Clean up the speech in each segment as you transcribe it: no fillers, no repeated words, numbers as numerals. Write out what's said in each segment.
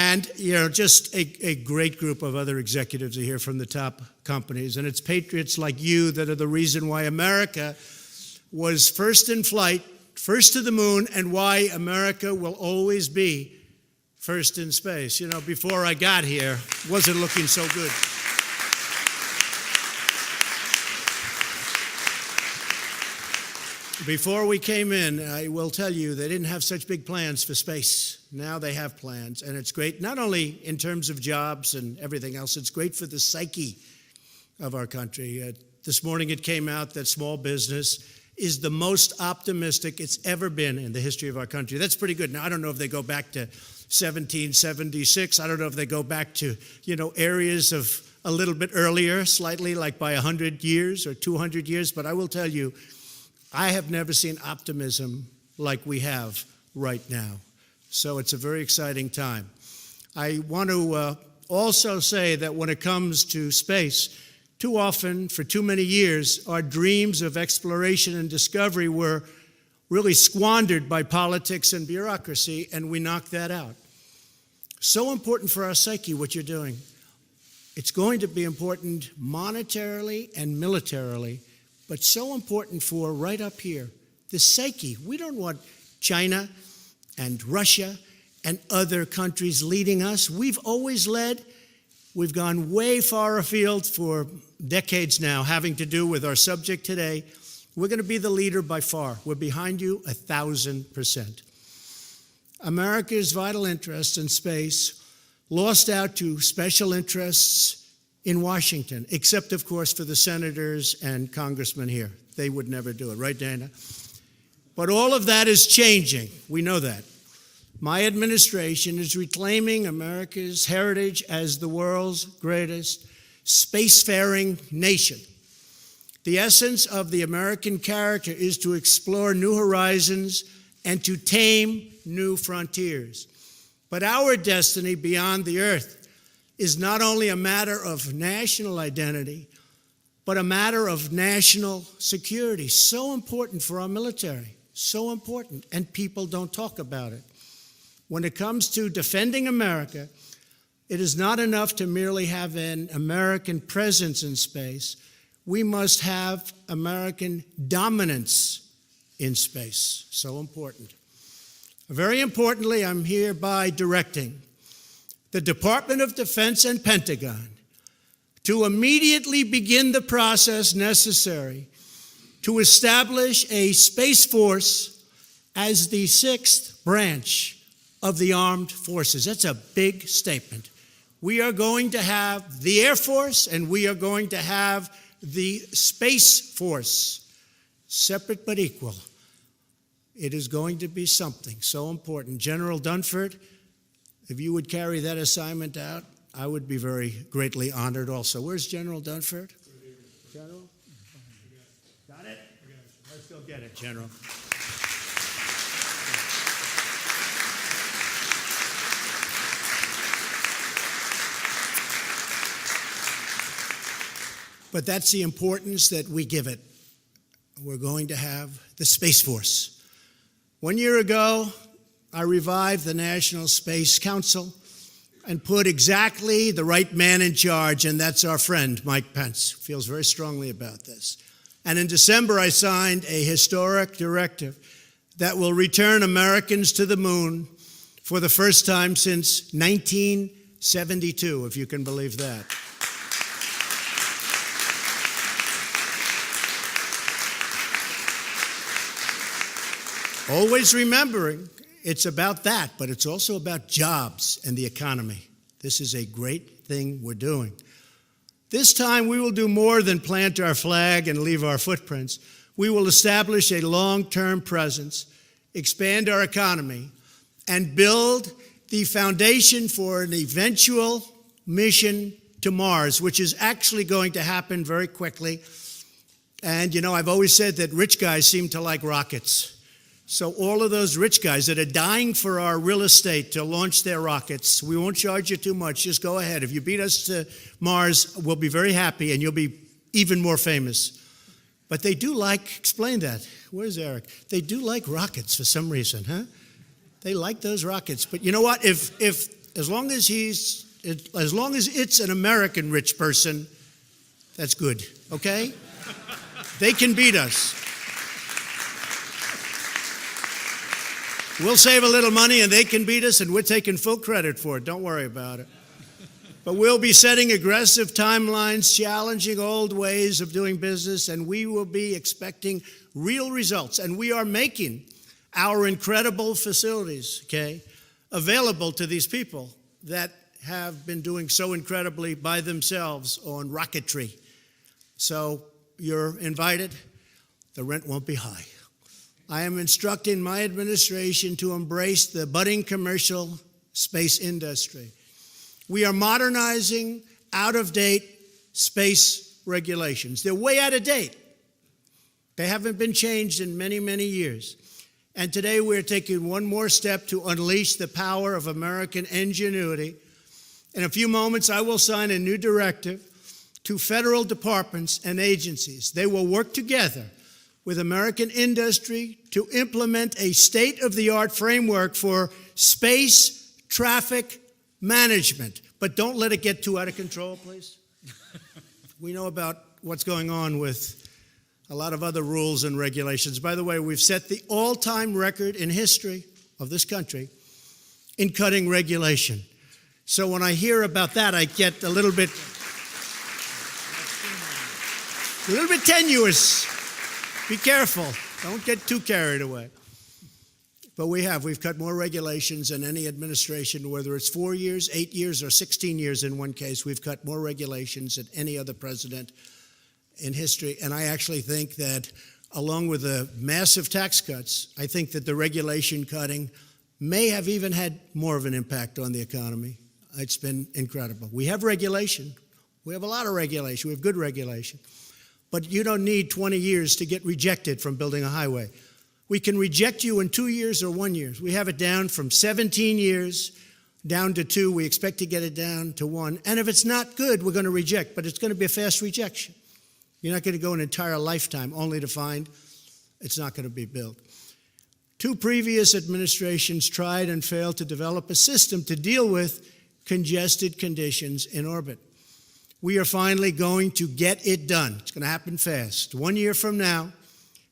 And, just a great group of other executives are here from the top companies. And it's patriots like you that are the reason why America was first in flight, first to the moon, and why America will always be first in space. Before I got here, wasn't looking so good. Before we came in, I will tell you, they didn't have such big plans for space. Now they have plans, and it's great, not only in terms of jobs and everything else, it's great for the psyche of our country. This morning it came out that small business is the most optimistic it's ever been in the history of our country. That's pretty good. Now, I don't know if they go back to 1776. I don't know if they go back to, areas of a little bit earlier, slightly, like by 100 years or 200 years, but I will tell you, I have never seen optimism like we have right now. So it's a very exciting time. I want to also say that when it comes to space, too often, for too many years, our dreams of exploration and discovery were really squandered by politics and bureaucracy, and we knocked that out. So important for our psyche, what you're doing. It's going to be important monetarily and militarily, but so important for right up here, the psyche. We don't want China and Russia and other countries leading us. We've always led. We've gone way far afield for decades now, having to do with our subject today. We're going to be the leader by far. We're behind you 1,000%. America's vital interest in space lost out to special interests in Washington, except, of course, for the senators and congressmen here. They would never do it, right, Dana? But all of that is changing. We know that. My administration is reclaiming America's heritage as the world's greatest spacefaring nation. The essence of the American character is to explore new horizons and to tame new frontiers. But our destiny beyond the Earth is not only a matter of national identity, but a matter of national security. So important for our military, so important, and people don't talk about it. When it comes to defending America, it is not enough to merely have an American presence in space. We must have American dominance in space. So important. Very importantly, I'm hereby directing the Department of Defense and Pentagon to immediately begin the process necessary to establish a Space Force as the sixth branch of the armed forces. That's a big statement. We are going to have the Air Force and we are going to have the Space Force, separate but equal. It is going to be something so important. General Dunford, if you would carry that assignment out, I would be very greatly honored also. Where's General Dunford? General? Got it? Let's go get it, General. But that's the importance that we give it. We're going to have the Space Force. 1 year ago, I revived the National Space Council and put exactly the right man in charge, and that's our friend, Mike Pence. Feels very strongly about this. And in December, I signed a historic directive that will return Americans to the moon for the first time since 1972, if you can believe that. Always remembering, it's about that, but it's also about jobs and the economy. This is a great thing we're doing. This time, we will do more than plant our flag and leave our footprints. We will establish a long-term presence, expand our economy, and build the foundation for an eventual mission to Mars, which is actually going to happen very quickly. And, I've always said that rich guys seem to like rockets. So all of those rich guys that are dying for our real estate to launch their rockets, we won't charge you too much. Just go ahead. If you beat us to Mars, we'll be very happy and you'll be even more famous. But they do explain that. Where's Eric? They do like rockets for some reason, huh? They like those rockets. But you know what? If as long as it's an American rich person, that's good, okay? They can beat us. We'll save a little money and they can beat us, and we're taking full credit for it. Don't worry about it. But we'll be setting aggressive timelines, challenging old ways of doing business, and we will be expecting real results. And we are making our incredible facilities, okay, available to these people that have been doing so incredibly by themselves on rocketry. So you're invited. The rent won't be high. I am instructing my administration to embrace the budding commercial space industry. We are modernizing out-of-date space regulations. They're way out of date. They haven't been changed in many, many years. And today we're taking one more step to unleash the power of American ingenuity. In a few moments, I will sign a new directive to federal departments and agencies. They will work together with American industry to implement a state-of-the-art framework for space traffic management. But don't let it get too out of control, please. We know about what's going on with a lot of other rules and regulations. By the way, we've set the all-time record in history of this country in cutting regulation. So when I hear about that, I get a little bit tenuous. Be careful. Don't get too carried away. But we've cut more regulations than any administration, whether it's 4 years, 8 years, or 16 years in one case. We've cut more regulations than any other president in history. And I actually think that along with the massive tax cuts, I think that the regulation cutting may have even had more of an impact on the economy. It's been incredible. We have regulation. We have a lot of regulation. We have good regulation. But you don't need 20 years to get rejected from building a highway. We can reject you in 2 years or 1 year. We have it down from 17 years down to 2. We expect to get it down to 1. And if it's not good, we're going to reject, but it's going to be a fast rejection. You're not going to go an entire lifetime only to find it's not going to be built. 2 previous administrations tried and failed to develop a system to deal with congested conditions in orbit. We are finally going to get it done. It's going to happen fast. 1 year from now,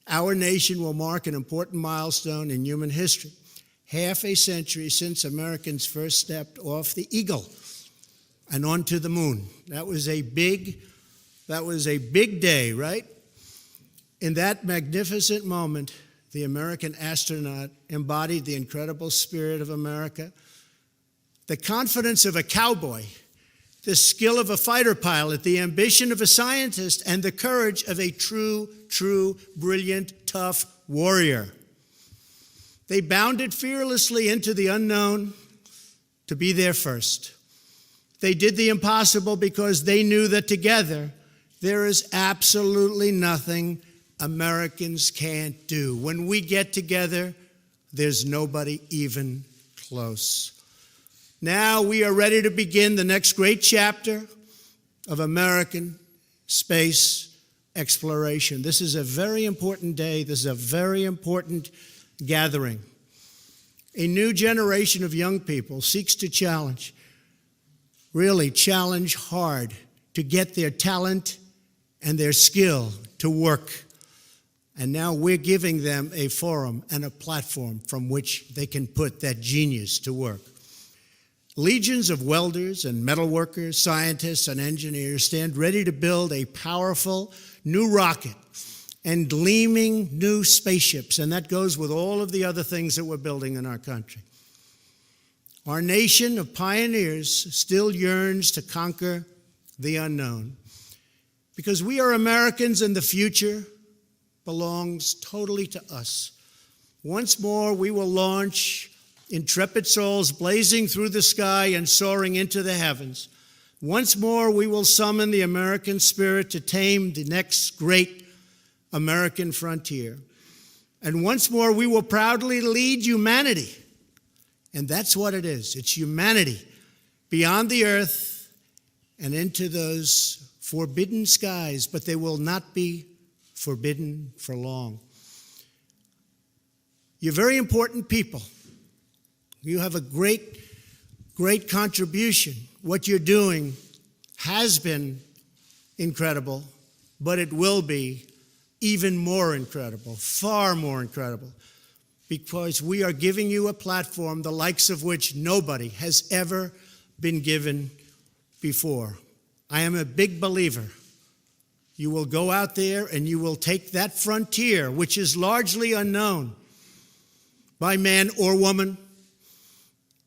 our nation will mark an important milestone in human history. Half a century since Americans first stepped off the Eagle and onto the moon. That was a big day, right? In that magnificent moment, the American astronaut embodied the incredible spirit of America, the confidence of a cowboy, the skill of a fighter pilot, the ambition of a scientist, and the courage of a true, brilliant, tough warrior. They bounded fearlessly into the unknown to be there first. They did the impossible because they knew that together there is absolutely nothing Americans can't do. When we get together, there's nobody even close. Now we are ready to begin the next great chapter of American space exploration. This is a very important day. This is a very important gathering. A new generation of young people seeks to challenge hard to get their talent and their skill to work. And now we're giving them a forum and a platform from which they can put that genius to work. Legions of welders and metalworkers, scientists and engineers stand ready to build a powerful new rocket and gleaming new spaceships, and that goes with all of the other things that we're building in our country. Our nation of pioneers still yearns to conquer the unknown because we are Americans and the future belongs totally to us. Once more, we will launch intrepid souls blazing through the sky and soaring into the heavens. Once more, we will summon the American spirit to tame the next great American frontier. And once more, we will proudly lead humanity. And that's what it is. It's humanity beyond the earth and into those forbidden skies, but they will not be forbidden for long. You're very important people. You have a great great contribution. What you're doing has been incredible, but it will be even more incredible, far more incredible, because we are giving you a platform the likes of which nobody has ever been given before. I am a big believer. You will go out there and you will take that frontier, which is largely unknown by man or woman,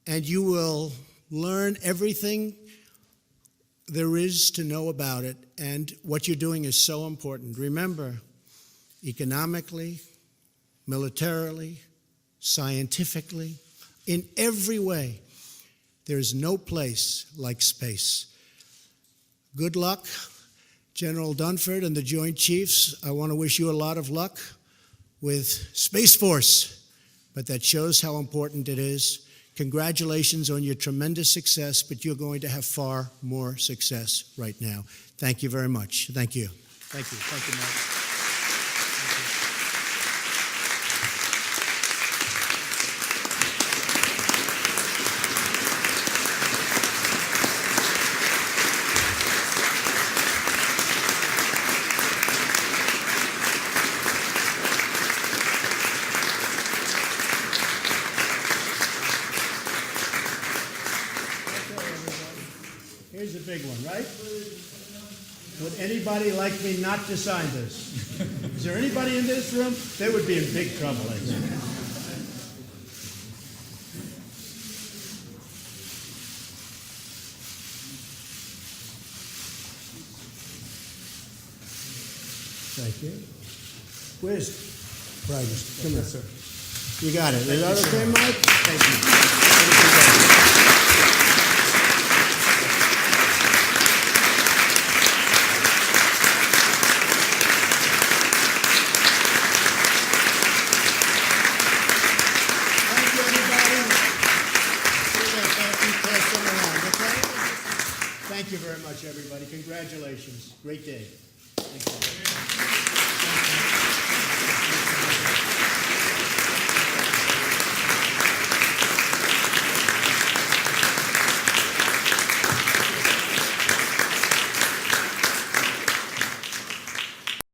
and you will learn everything there is to know about it. And what you're doing is so important. Remember, economically, militarily, scientifically, in every way, there is no place like space. Good luck, General Dunford and the Joint Chiefs. I want to wish you a lot of luck with Space Force, but that shows how important it is. Congratulations on your tremendous success, but you're going to have far more success right now. Thank you very much. Thank you. Thank you. Thank you, Mark. Here's a big one, right? Would anybody like me not to sign this? Is there anybody in this room? They would be in big trouble, I think. Thank you. Where's Private? Come here, sir. You got it. Is that okay, Mike? Thank you. Thank you very much, everybody. Congratulations. Great day. Thank you.